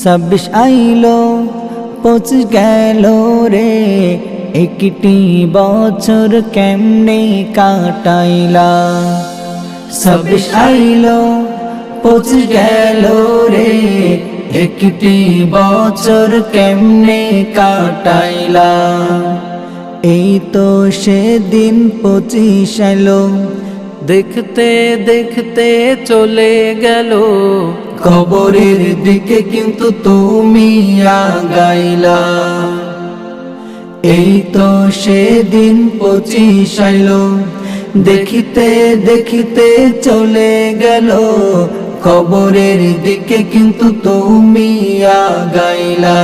26 আইলো 25 গেল রে, একটি বছর কেমনে কাটাইলা। 26 আইলো 25 গেল রে, একটি বছর কেমনে কাটাইলা। এই তো সেদিন 25 এলো, দেখতে দেখতে চলে গেল, কবরের দিকে কিন্তু তুমি আগাইলা। এই তো সেদিন 25 আইলো, দেখিতে দেখিতে চলে গেল, কবরের দিকে কিন্তু তুমি আগাইলা।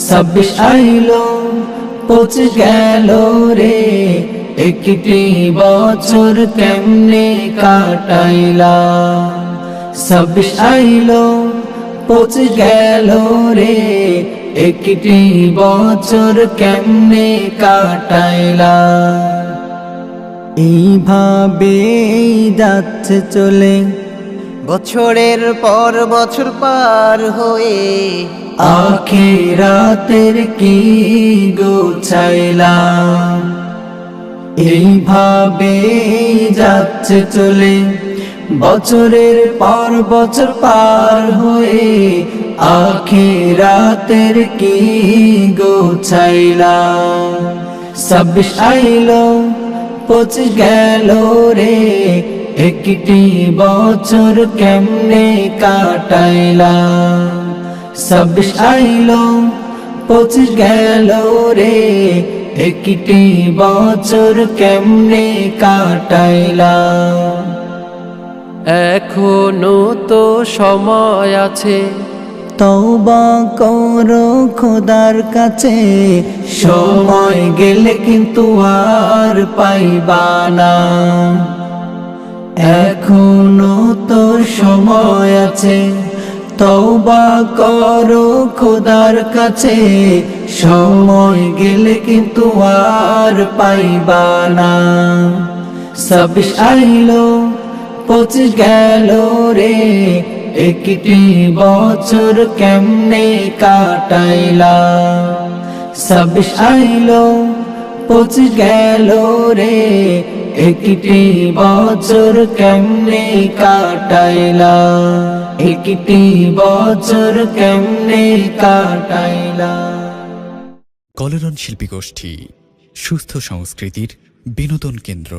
26 আইলো 25 গেল রে, একটি বছর কেমনে কাটাইলা। 26 আইলো 25 গেল রে, একটি বছর কেমনে কাটাইলা। এইভাবে যাচ্ছে চলে বছরের পর বছর পার হয়ে, আখিরাতের কি গোছাইলাম। এইভাবে যাচ্ছে চলে বছরের পর বছর পার হয়ে, আখিরাতের কি গোছাইলাম। 26 আইলো 25 গেল রে, একটি বছর কেমনে কাটাইলা। 26 আইলো 25 গেল রে, একটি বছর কেমনে কাটাইলা। এখনো তো সময় আছে, তওবা করো খোদার কাছে, সময় গেলে কিন্তু আর পাইবা না। এখনো তো সময় আছে, তওবা করো খোদার কাছে, সময় গেলে কিন্তু আর পাইবা না। 26 আইলো 25 গেল রে, একটি বছর কেমনে কাটাইলা। 26 আইলো 25 গেল রে, একটি বছর কেমনে কাটাইলা। একটি বছর কেমনে কাটাইলা। কলরন শিল্পী গোষ্ঠী, সুস্থ সংস্কৃতির বিনোদন কেন্দ্র।